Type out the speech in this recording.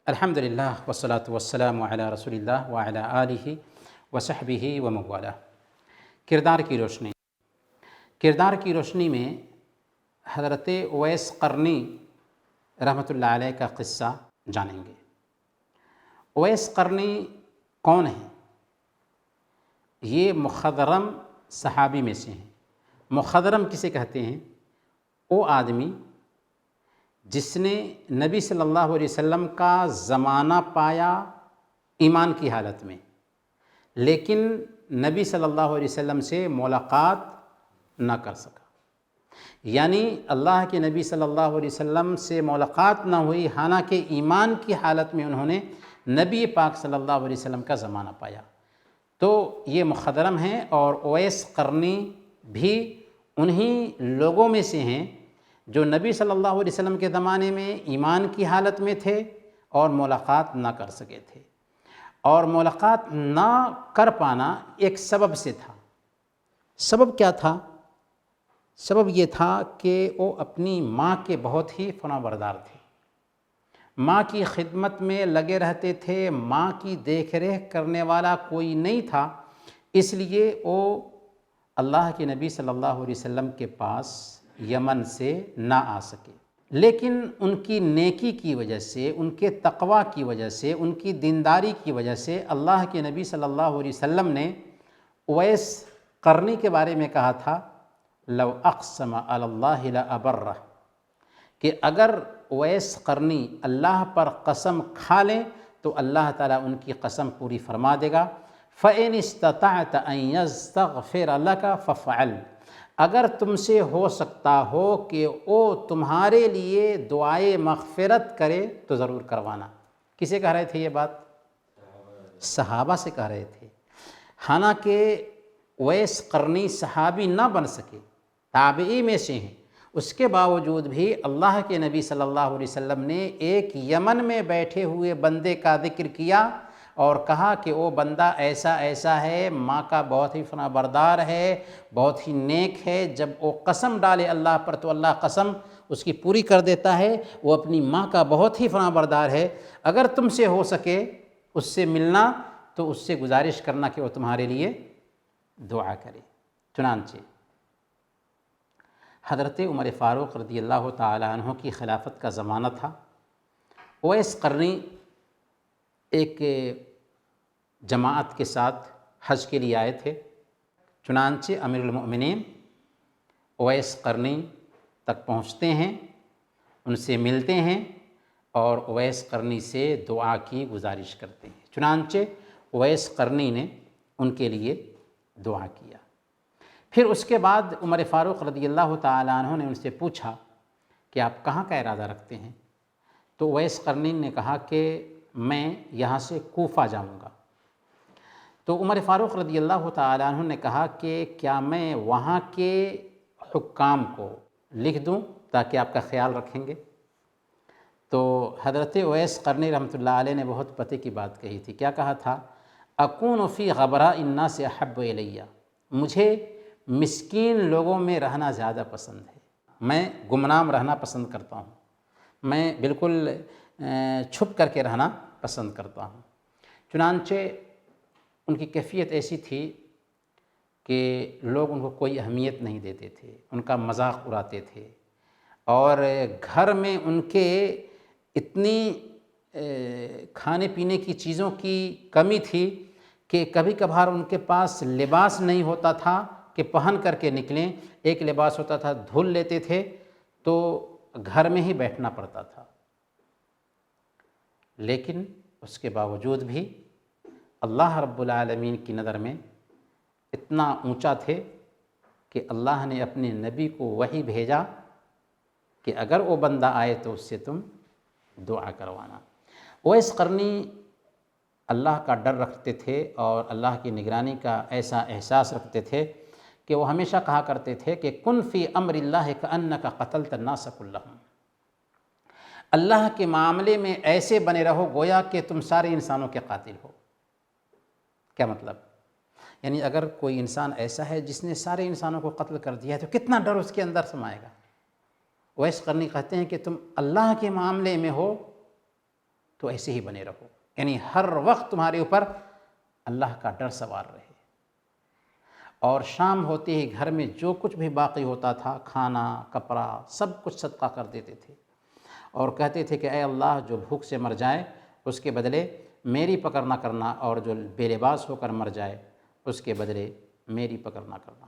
الحمدللہ والصلاة والسلام علی رسول اللہ وعلی آلہ وصحبہ ومن کردار کی روشنی میں حضرت اویس قرنی رحمۃ اللہ علیہ کا قصہ جانیں گے۔ اویس قرنی کون ہیں؟ یہ مخضرم صحابی میں سے ہیں۔ مخضرم کسے کہتے ہیں؟ وہ آدمی جس نے نبی صلی اللہ علیہ وسلم کا زمانہ پایا ایمان کی حالت میں، لیکن نبی صلی اللہ علیہ وسلم سے ملاقات نہ کر سکا۔ یعنی اللہ کے نبی صلی اللہ علیہ وسلم سے ملاقات نہ ہوئی، حالانکہ ایمان کی حالت میں انہوں نے نبی پاک صلی اللہ علیہ وسلم کا زمانہ پایا۔ تو یہ مخضرم ہیں، اور اویس قرنی بھی انہی لوگوں میں سے ہیں جو نبی صلی اللہ علیہ وسلم کے زمانے میں ایمان کی حالت میں تھے اور ملاقات نہ کر سکے تھے، اور ملاقات نہ کر پانا ایک سبب سے تھا۔ سبب کیا تھا؟ سبب یہ تھا کہ وہ اپنی ماں کے بہت ہی فرمانبردار تھے، ماں کی خدمت میں لگے رہتے تھے، ماں کی دیکھ ریکھ کرنے والا کوئی نہیں تھا، اس لیے وہ اللہ کے نبی صلی اللہ علیہ وسلم کے پاس یمن سے نہ آ سکے۔ لیکن ان کی نیکی کی وجہ سے، ان کے تقوی کی وجہ سے، ان کی دینداری کی وجہ سے اللہ کے نبی صلی اللہ علیہ وسلم نے اویس قرنی کے بارے میں کہا تھا لو اقسم علی اللہ لابرہ، کہ اگر اویس قرنی اللہ پر قسم کھا لیں تو اللہ تعالیٰ ان کی قسم پوری فرما دے گا۔ فَإِنِ اسْتَطَعْتَ أَن يَسْتَغْفِرَ لَكَ فَافْعَلْ، اگر تم سے ہو سکتا ہو کہ وہ تمہارے لیے دعائے مغفرت کرے تو ضرور کروانا۔ کسے کہہ رہے تھے یہ بات؟ صحابہ سے کہہ رہے تھے۔ حالانکہ اویس قرنی صحابی نہ بن سکے، تابعی میں سے ہیں، اس کے باوجود بھی اللہ کے نبی صلی اللہ علیہ وسلم نے ایک یمن میں بیٹھے ہوئے بندے کا ذکر کیا اور کہا کہ وہ بندہ ایسا ایسا ہے، ماں کا بہت ہی فرمانبردار ہے، بہت ہی نیک ہے، جب وہ قسم ڈالے اللہ پر تو اللہ قسم اس کی پوری کر دیتا ہے، وہ اپنی ماں کا بہت ہی فرمانبردار ہے، اگر تم سے ہو سکے اس سے ملنا تو اس سے گزارش کرنا کہ وہ تمہارے لیے دعا کرے۔ چنانچہ حضرت عمر فاروق رضی اللہ تعالی عنہ کی خلافت کا زمانہ تھا۔ اویس قرنی ایک جماعت کے ساتھ حج کے لیے آئے تھے، چنانچہ امیر المؤمنین اویس قرنی تک پہنچتے ہیں، ان سے ملتے ہیں اور اویس قرنی سے دعا کی گزارش کرتے ہیں۔ چنانچہ اویس قرنی نے ان کے لیے دعا کیا۔ پھر اس کے بعد عمر فاروق رضی اللہ تعالیٰ عنہ نے ان سے پوچھا کہ آپ کہاں کا ارادہ رکھتے ہیں؟ تو اویس قرنی نے کہا کہ میں یہاں سے کوفہ جاؤں گا۔ تو عمر فاروق رضی اللہ تعالیٰ عنہ نے کہا کہ کیا میں وہاں کے حکام کو لکھ دوں تاکہ آپ کا خیال رکھیں گے؟ تو حضرت اویس قرنی رحمۃ اللہ علیہ نے بہت پتے کی بات کہی تھی۔ کیا کہا تھا؟ اکون فی غبراء الناس احب الی، مجھے مسکین لوگوں میں رہنا زیادہ پسند ہے، میں گمنام رہنا پسند کرتا ہوں، میں بالکل چھپ کر کے رہنا پسند کرتا ہوں۔ چنانچہ ان کی کیفیت ایسی تھی کہ لوگ ان کو کوئی اہمیت نہیں دیتے تھے، ان کا مذاق اڑاتے تھے، اور گھر میں ان کے اتنی کھانے پینے کی چیزوں کی کمی تھی کہ کبھی کبھار ان کے پاس لباس نہیں ہوتا تھا کہ پہن کر کے نکلیں، ایک لباس ہوتا تھا دھل لیتے تھے تو گھر میں ہی بیٹھنا پڑتا تھا۔ لیکن اس کے باوجود بھی اللہ رب العالمین کی نظر میں اتنا اونچا تھے کہ اللہ نے اپنے نبی کو وحی بھیجا کہ اگر وہ بندہ آئے تو اس سے تم دعا کروانا۔ اویس قرنی اللہ کا ڈر رکھتے تھے اور اللہ کی نگرانی کا ایسا احساس رکھتے تھے کہ وہ ہمیشہ کہا کرتے تھے کہ کن فی امر اللہ کأنک قتلت الناس کلہم، اللہ کے معاملے میں ایسے بنے رہو گویا کہ تم سارے انسانوں کے قاتل ہو۔ کیا مطلب؟ یعنی اگر کوئی انسان ایسا ہے جس نے سارے انسانوں کو قتل کر دیا ہے تو کتنا ڈر اس کے اندر سمائے گا۔ اویس قرنی کہتے ہیں کہ تم اللہ کے معاملے میں ہو تو ایسے ہی بنے رہو، یعنی ہر وقت تمہارے اوپر اللہ کا ڈر سوار رہے، اور شام ہوتے ہی گھر میں جو کچھ بھی باقی ہوتا تھا، کھانا کپڑا سب کچھ صدقہ کر دیتے تھے، اور کہتے تھے کہ اے اللہ جو بھوک سے مر جائے اس کے بدلے میری پکڑ نہ کرنا، اور جو بے لباس ہو کر مر جائے اس کے بدلے میری پکڑ نہ کرنا۔